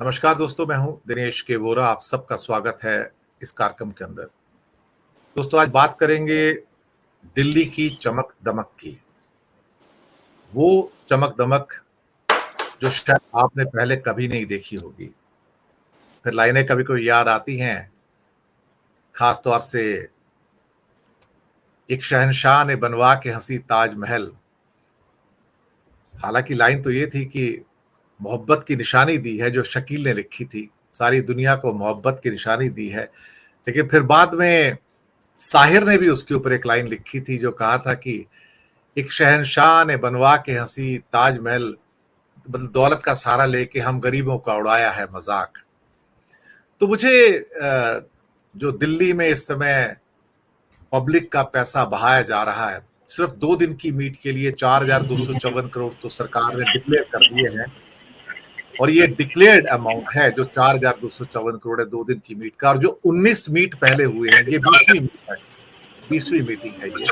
नमस्कार दोस्तों, मैं हूं दिनेश के वोरा। आप सबका स्वागत है इस कार्यक्रम के अंदर। दोस्तों, आज बात करेंगे दिल्ली की चमक दमक की। वो चमक दमक जो शायद आपने पहले कभी नहीं देखी होगी। फिर लाइनें कभी कभी याद आती हैं, खास तौर से एक शहंशाह ने बनवा के हंसी ताजमहल। हालांकि लाइन तो ये थी कि मोहब्बत की निशानी दी है, जो शकील ने लिखी थी। सारी दुनिया को मोहब्बत की निशानी दी है। लेकिन फिर बाद में साहिर ने भी उसके ऊपर एक लाइन लिखी थी, जो कहा था कि एक शहंशाह ने बनवा के हंसी ताजमहल, मतलब दौलत का सहारा लेके हम गरीबों का उड़ाया है मजाक। तो मुझे जो दिल्ली में इस समय पब्लिक का पैसा बहाया जा रहा है, सिर्फ 2 दिन की मीट के लिए 4,254 करोड़ तो सरकार ने डिक्लेयर कर दिए हैं। और ये डिक्लेयर्ड अमाउंट है जो 4,254 करोड़ है 2 दिन की मीट का। और जो 19 मीट पहले हुए हैं, ये 20वीं मीट है, 20वीं मीटिंग है ये।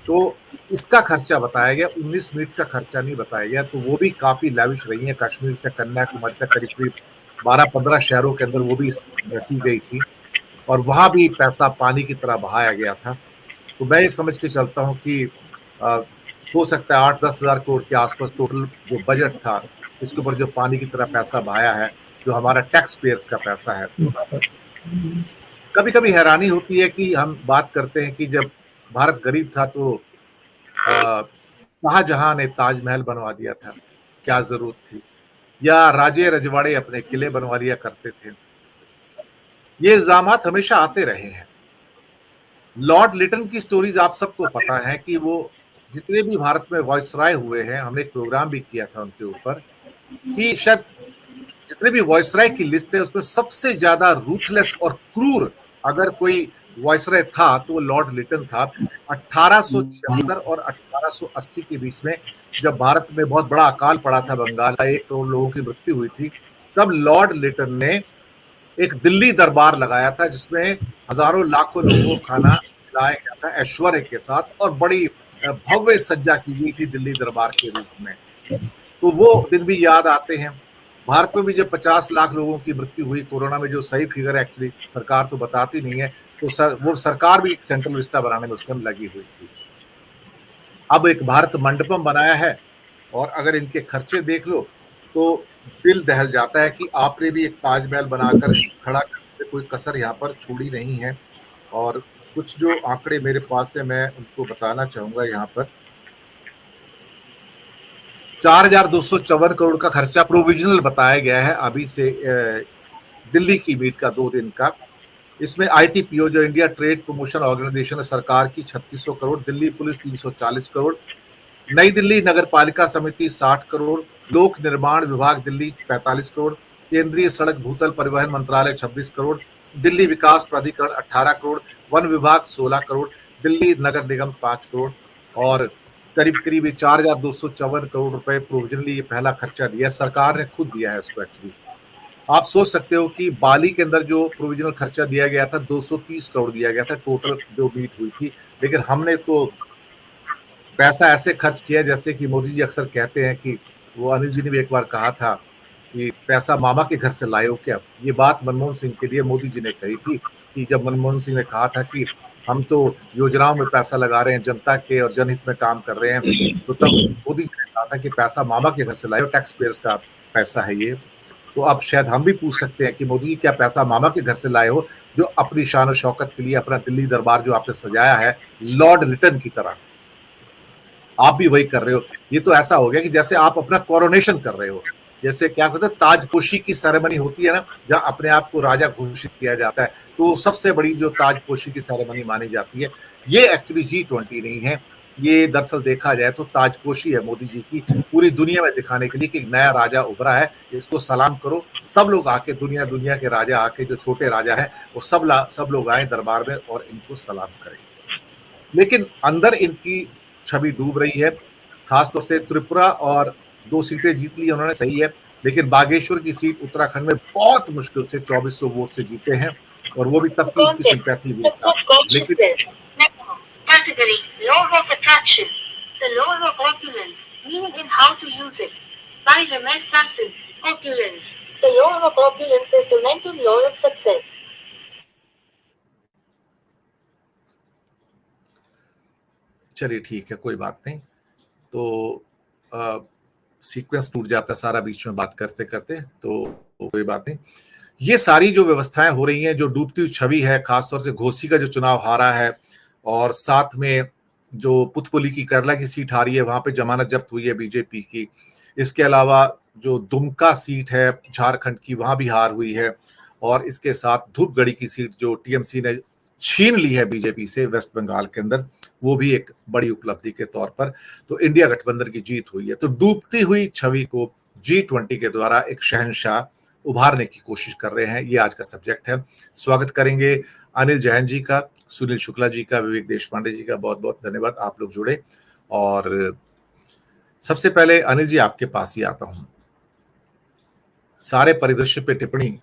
तो इसका खर्चा बताया गया, 19 मिनट्स का खर्चा नहीं बताया गया। तो वो भी काफी लैविश रही है। कश्मीर से कन्याकुमारी तक करीब करीब 12-15 शहरों के अंदर वो भी की गई थी, और वहां भी पैसा पानी की तरह बहाया गया था। तो मैं ये समझ के चलता हूँ कि आ, हो सकता है 8-10 हजार करोड़ के आसपास टोटल जो बजट था, इसके ऊपर जो पानी की तरह पैसा बहाया है, जो हमारा टैक्स पेयर्स का पैसा है। कभी कभी हैरानी होती है कि हम बात करते हैं कि जब भारत गरीब था तो शाहजहां ने ताजमहल बनवा दिया था, क्या जरूरत थी? या राजे रजवाड़े अपने किले बनवा लिया करते थे। ये इल्जामात हमेशा आते रहे हैं। लॉर्ड लिटन की स्टोरीज आप सबको पता है कि वो जितने भी भारत में वॉइसराय हुए हैं, हमने एक प्रोग्राम भी किया था उनके ऊपर, कि शायद जितने भी वॉइसराय की लिस्ट है उसमें सबसे ज्यादा रूथलेस और क्रूर अगर कोई वॉइसराय था तो वो लॉर्ड लिटन था। 1876 और 1880 के बीच में, जब भारत में बहुत बड़ा अकाल पड़ा था, बंगाल का 1 करोड़ लोगों की मृत्यु हुई थी, तब लॉर्ड लिटन ने एक दिल्ली दरबार लगाया था, जिसमें हजारों लाखों लोगों को खाना खिलाया गया था ऐश्वर्य के साथ, और बड़ी भव्य सज्जा की गई थी दिल्ली दरबार के रूप में। तो वो दिन भी याद आते हैं। भारत में भी जब 50 लाख लोगों की मृत्यु हुई कोरोना में, जो सही फिगर एक्चुअली सरकार तो बताती नहीं है, तो वो सरकार भी एक सेंट्रल विस्टा बनाने में उस टाइम लगी हुई थी। अब एक भारत मंडपम बनाया है, और अगर इनके खर्चे देख लो तो दिल दहल जाता है कि आपने भी एक ताजमहल बनाकर खड़ा करने में कोई कसर यहाँ पर छोड़ी नहीं है। और कुछ जो आंकड़े मेरे पास है, मैं उनको बताना चाहूंगा यहाँ पर। 4,254 करोड़ का खर्चा प्रोविजनल बताया गया है अभी से दिल्ली की मीट का 2 दिन का। इसमें आईटीपीओ जो इंडिया ट्रेड प्रमोशन ऑर्गेनाइजेशन है, सरकार की 3600 करोड़, दिल्ली पुलिस 340 करोड़, नई दिल्ली नगर पालिका समिति 60 करोड़, लोक निर्माण विभाग दिल्ली 45 करोड़, केंद्रीय सड़क भूतल परिवहन मंत्रालय 26 करोड़, दिल्ली विकास प्राधिकरण 18 करोड़, वन विभाग 16 करोड़, दिल्ली नगर निगम 5 करोड़, और करीब करीब 4,254 करोड़ रुपए प्रोविजनली ये पहला खर्चा दिया, सरकार ने खुद दिया है इसको। एक्चुअली आप सोच सकते हो कि बाली के अंदर जो प्रोविजनल खर्चा दिया गया था 230 करोड़ दिया गया था, टोटल जो मीट हुई थी। लेकिन हमने तो पैसा ऐसे खर्च किया जैसे कि मोदी जी अक्सर कहते हैं कि, वो अनिल जी ने भी एक बार कहा था कि पैसा मामा के घर से लाए हो क्या। ये बात मनमोहन सिंह के लिए मोदी जी ने कही थी, कि जब मनमोहन सिंह ने कहा था कि हम तो योजनाओं में पैसा लगा रहे हैं, जनता के और जनहित में काम कर रहे हैं, तो तब मोदी जी ने कहा था कि पैसा मामा के घर से लाए हो, टैक्स पेयर्स का पैसा है ये। तो अब शायद हम भी पूछ सकते हैं कि मोदी जी क्या पैसा मामा के घर से लाए हो, जो अपनी शान और शौकत के लिए अपना दिल्ली दरबार जो आपने सजाया है लॉर्ड लिटन की तरह, आप भी वही कर रहे हो। ये तो ऐसा हो गया कि जैसे आप अपना कोरोनेशन कर रहे हो। जैसे क्या कहते हैं, ताजपोशी की सेरेमनी होती है ना, जहां अपने आप को राजा घोषित किया जाता है, तो सबसे बड़ी जो ताजपोशी की सेरेमनी मानी जाती है, ये एक्चुअली G20 नहीं है। ये दरअसल देखा जाए तो ताजपोशी है मोदी जी की, पूरी दुनिया में दिखाने के लिए कि एक नया राजा उभरा है, इसको सलाम करो। सब लोग आके, दुनिया दुनिया के राजा आके, जो छोटे राजा है वो सब लोग आए दरबार में और इनको सलाम करें। लेकिन अंदर इनकी छवि डूब रही है। खासतौर से त्रिपुरा और 2 सीटें जीत ली उन्होंने, सही है, लेकिन बागेश्वर की सीट उत्तराखंड में बहुत मुश्किल से 2400 वोट से जीते हैं, और वो भी तब की उनकी सिंपैथी वोट था। लेकिन category law of attraction, the law of opulence, meaning in how to use it, by Ramesh Sassin. Opulence, The lure of opulence is the mental lure of success. चलिए ठीक है, कोई बात नहीं। तो सीक्वेंस टूट जाता है सारा बीच में बात करते करते, तो कोई बात नहीं। ये सारी जो व्यवस्थाएं हो रही हैं, जो डूबती हुई छवि है, खासतौर से घोसी का जो चुनाव हारा है, और साथ में जो पुथपुली की करला की सीट हारी है, वहां पे जमानत जब्त हुई है बीजेपी की। इसके अलावा जो दुमका सीट है झारखंड की, वहां भी हार हुई है, और इसके साथ धूपगढ़ी की सीट जो टीएमसी ने छीन ली है बीजेपी से वेस्ट बंगाल के अंदर, वो भी एक बड़ी उपलब्धि के तौर पर तो इंडिया गठबंधन की जीत हुई है। तो डूबती हुई छवि को G20 के द्वारा एक शहंशाह उभारने की कोशिश कर रहे हैं, ये आज का सब्जेक्ट है। स्वागत करेंगे अनिल जैन जी का, सुनील शुक्ला जी का, विवेक देशपांडे जी का। बहुत बहुत धन्यवाद, आप लोग जुड़े। और सबसे पहले अनिल जी आपके पास ही आता हूं। सारे परिदृश्य पे टिप्पणी,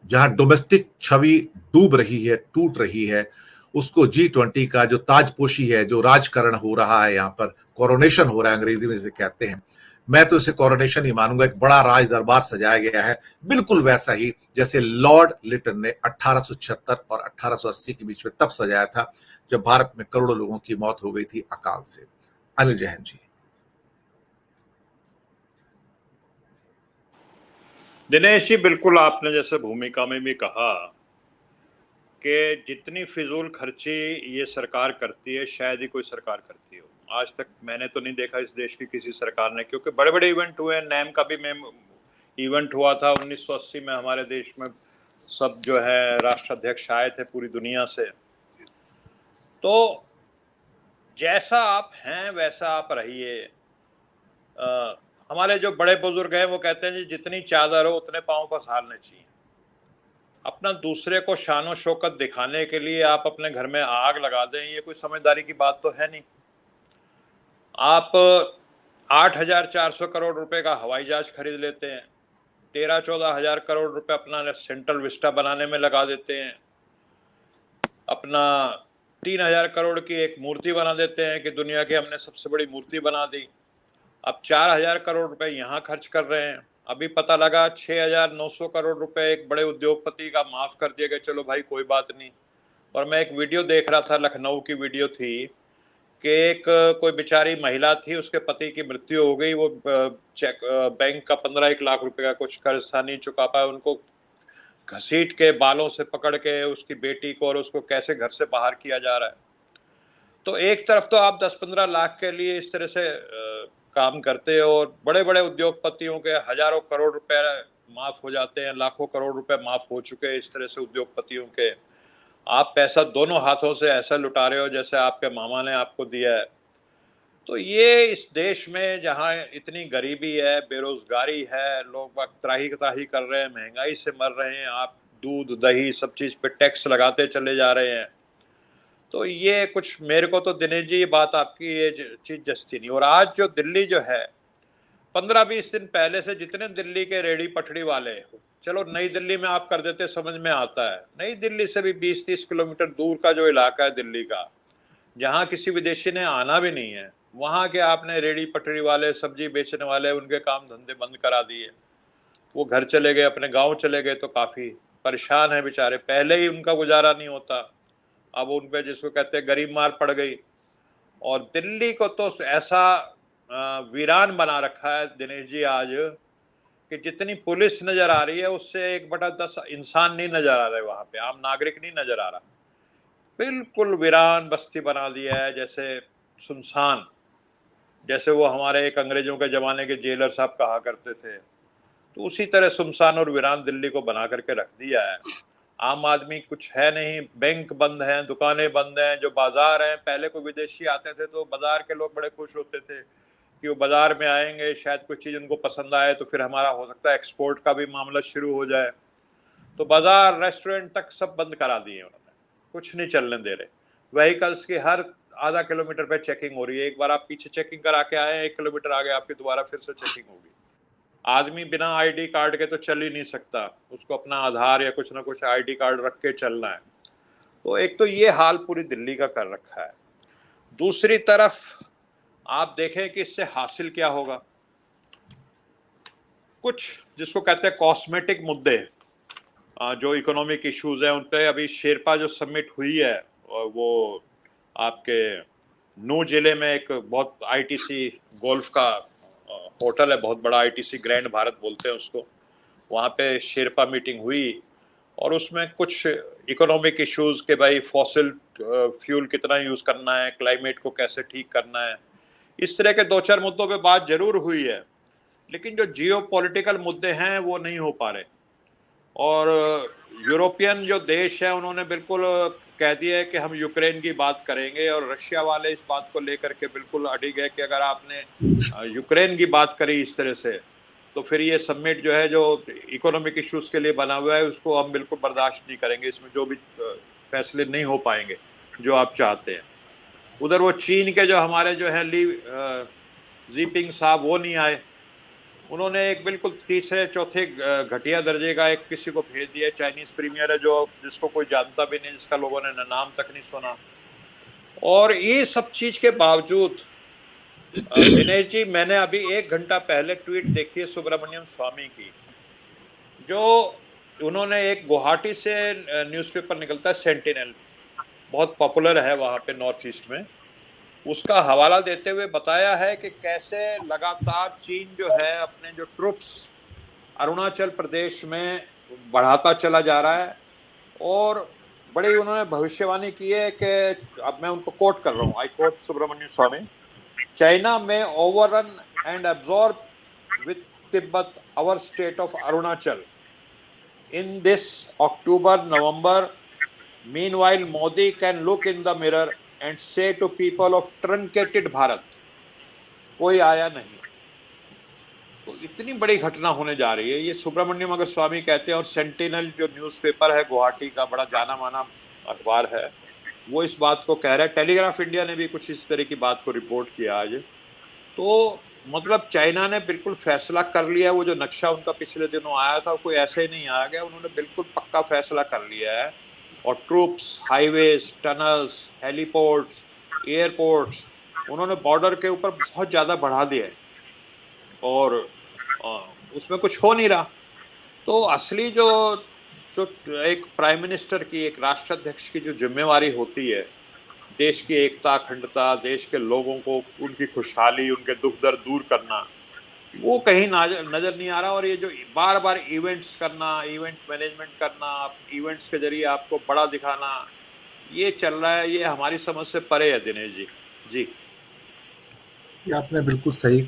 जहां डोमेस्टिक छवि डूब रही है, टूट रही है, उसको G20 का जो ताजपोशी है, जो राजकरण हो रहा है, यहाँ पर कोरोनेशन हो रहा है, अंग्रेजी में इसे कहते हैं। मैं तो इसे कोरोनेशन ही मानूंगा। एक बड़ा राज दरबार सजाया गया है, बिल्कुल वैसा ही जैसे लॉर्ड लिटन ने 1876 और 1880 के बीच में तब सजाया था, जब भारत में करोड़ों लोगों की मौत हो गई थी अकाल से। अनिल जैन जी। दिनेश जी, बिल्कुल आपने जैसे भूमिका में भी कहा कि जितनी फिजूल खर्ची ये सरकार करती है, शायद ही कोई सरकार करती हो। आज तक मैंने तो नहीं देखा इस देश की किसी सरकार ने, क्योंकि बड़े बड़े इवेंट हुए हैं। नैम का भी इवेंट हुआ था 1980 में हमारे देश में, सब जो है राष्ट्राध्यक्ष आए थे पूरी दुनिया से। तो जैसा आप हैं वैसा आप रहिए। हमारे जो बड़े बुजुर्ग हैं वो कहते हैं जी, जितनी चादर हो उतने पांव पसारने चाहिए। अपना दूसरे को शानो शौकत दिखाने के लिए आप अपने घर में आग लगा दें, ये कोई समझदारी की बात तो है नहीं। आप 8,400 करोड़ रुपए का हवाई जहाज खरीद लेते हैं, 13-14 हजार करोड़ रुपए अपना सेंट्रल विस्टा बनाने में लगा देते हैं, अपना 3,000 करोड़ की एक मूर्ति बना देते हैं कि दुनिया की हमने सबसे बड़ी मूर्ति बना दी। अब 4,000 करोड़ रुपए यहाँ खर्च कर रहे हैं। अभी पता लगा 6,900 करोड़ रुपए एक बड़े उद्योगपति का माफ कर दिया गया। चलो भाई कोई बात नहीं। और मैं एक वीडियो देख रहा था, लखनऊ की वीडियो थी कि एक कोई बेचारी महिला थी, उसके पति की मृत्यु हो गई। वो चेक बैंक का 15 लाख रुपए का कुछ कर्ज था, नहीं चुका पाया। उनको घसीट के बालों से पकड़ के उसकी बेटी को और उसको कैसे घर से बाहर किया जा रहा है। तो एक तरफ तो आप 10-15 लाख के लिए इस तरह से काम करते हो, और बड़े बड़े उद्योगपतियों के हजारों करोड़ रुपए माफ हो जाते हैं, लाखों करोड़ रुपए माफ हो चुके हैं इस तरह से उद्योगपतियों के। आप पैसा दोनों हाथों से ऐसा लुटा रहे हो जैसे आपके मामा ने आपको दिया है। तो ये इस देश में जहाँ इतनी गरीबी है, बेरोजगारी है, लोग वक्त त्राही कर रहे हैं, महंगाई से मर रहे हैं, आप दूध दही सब चीज पे टैक्स लगाते चले जा रहे हैं। तो ये कुछ मेरे को तो दिनेश जी, ये बात आपकी ये चीज जस्ती नहीं। और आज जो दिल्ली जो है, 15-20 दिन पहले से जितने दिल्ली के रेडी पटड़ी वाले, चलो नई दिल्ली में आप कर देते समझ में आता है, नई दिल्ली से भी 20-30 किलोमीटर दूर का जो इलाका है दिल्ली का, जहाँ किसी विदेशी ने आना भी नहीं है, वहाँ के आपने रेडी पटड़ी वाले, सब्जी बेचने वाले, उनके काम धंधे बंद करा दिए। वो घर चले गए, अपने गांव चले गए। तो काफ़ी परेशान है बेचारे, पहले ही उनका गुजारा नहीं होता, अब उन पे जिसको कहते हैं गरीब मार पड़ गई। और दिल्ली को तो ऐसा वीरान बना रखा है दिनेश जी आज, कि जितनी पुलिस नजर आ रही है उससे 1/10 इंसान नहीं नजर आ रहे, वहां पे आम नागरिक नहीं नजर आ रहा। बिल्कुल वीरान बस्ती बना दिया है, जैसे सुनसान, जैसे वो हमारे एक अंग्रेजों के जमाने के जेलर साहब कहा करते थे। तो उसी तरह सुनसान और वीरान दिल्ली को बना करके रख दिया है। आम आदमी कुछ है नहीं, बैंक बंद हैं, दुकानें बंद हैं, जो बाजार हैं, पहले कोई विदेशी आते थे तो बाजार के लोग बड़े खुश होते थे कि वो बाजार में आएंगे, शायद कुछ चीज़ उनको पसंद आए, तो फिर हमारा हो सकता है एक्सपोर्ट का भी मामला शुरू हो जाए। तो बाजार, रेस्टोरेंट तक सब बंद करा दिए उन्होंने, कुछ नहीं चलने दे रहे। व्हीकल्स की हर आधा किलोमीटर पे चेकिंग हो रही है। एक बार आप पीछे चेकिंग करा के आए, 1 किलोमीटर आगे आपकी दोबारा फिर से चेकिंग होगी। आदमी बिना आईडी कार्ड के तो चल ही नहीं सकता, उसको अपना आधार या कुछ ना कुछ आईडी कार्ड रख के चलना है। तो एक तो ये हाल पूरी दिल्ली का कर रखा है। दूसरी तरफ आप देखें कि इससे हासिल क्या होगा। कुछ जिसको कहते हैं कॉस्मेटिक मुद्दे, जो इकोनॉमिक इश्यूज हैं उन पे अभी शेरपा जो समिट हुई है, और वो आपके नू जिले में एक बहुत आईटीसी गोल्फ का होटल है, बहुत बड़ा आईटीसी ग्रैंड भारत बोलते हैं उसको, वहाँ पे शेरपा मीटिंग हुई और उसमें कुछ इकोनॉमिक इश्यूज के भाई फॉसिल फ्यूल कितना यूज़ करना है, क्लाइमेट को कैसे ठीक करना है, इस तरह के दो चार मुद्दों पे बात जरूर हुई है, लेकिन जो जियो पॉलिटिकल मुद्दे हैं वो नहीं हो पा रहे। और यूरोपियन जो देश है उन्होंने बिल्कुल कह दिया है कि हम यूक्रेन की बात करेंगे, और रशिया वाले इस बात को लेकर के बिल्कुल अडिग है कि अगर आपने यूक्रेन की बात करी इस तरह से तो फिर ये समिट जो है, जो इकोनॉमिक इश्यूज के लिए बना हुआ है, उसको हम बिल्कुल बर्दाश्त नहीं करेंगे, इसमें जो भी फैसले नहीं हो पाएंगे जो आप चाहते हैं। उधर वो चीन के जो हमारे जो है ली जीपिंग साहब वो नहीं आए, उन्होंने एक बिल्कुल तीसरे चौथे घटिया दर्जे का एक किसी को भेज दिया, चाइनीज प्रीमियर है जो जिसको कोई जानता भी नहीं, जिसका लोगों ने नाम तक नहीं सुना। और ये सब चीज के बावजूद दिनेश जी, मैंने अभी 1 घंटा पहले ट्वीट देखी है सुब्रमण्यम स्वामी की, जो उन्होंने एक गुवाहाटी से न्यूज़पेपर निकलता है सेंटिनल, बहुत पॉपुलर है वहाँ पे नॉर्थ ईस्ट में, उसका हवाला देते हुए बताया है कि कैसे लगातार चीन जो है अपने जो ट्रुप्स अरुणाचल प्रदेश में बढ़ाता चला जा रहा है। और बड़ी उन्होंने भविष्यवाणी की है कि, अब मैं उनको कोट कर रहा हूँ, I quote Subramanian Swamy, China में overrun and absorb with Tibet our state of Arunachal in this October November, meanwhile Modi can look in the mirror and say to people of truncated Bharat, कोई आया नहीं। तो इतनी बड़ी घटना होने जा रही है, ये सुब्रमण्यम अगर स्वामी कहते हैं, और सेंटिनल जो न्यूज़पेपर है गुवाहाटी का बड़ा जाना माना अखबार है, वो इस बात को कह रहा है। टेलीग्राफ इंडिया ने भी कुछ इस तरह की बात को रिपोर्ट किया आज। तो मतलब चाइना ने बिल्कुल फैसला कर लिया है, वो जो नक्शा उनका पिछले दिनों आया था कोई ऐसे ही नहीं आ गया, उन्होंने बिल्कुल पक्का फैसला कर लिया है। और troops, highways, tunnels, heliports, airports उन्होंने बॉर्डर के ऊपर बहुत ज़्यादा बढ़ा दिया है, और उसमें कुछ हो नहीं रहा। तो असली जो जो एक प्राइम मिनिस्टर की, एक राष्ट्राध्यक्ष की जो जिम्मेवारी होती है, देश की एकता, अखंडता, देश के लोगों को उनकी खुशहाली, उनके दुख दर्द दूर करना, वो कहीं नजर नहीं आ रहा। और ये जो बार बार इवेंट्स करना, इवेंट मैनेजमेंट करना, इवेंट्स के जरिए आपको बड़ा दिखाना, ये चल रहा है, ये हमारी समझ से परे है दिनेश जी। जी, ये आपने बिल्कुल सही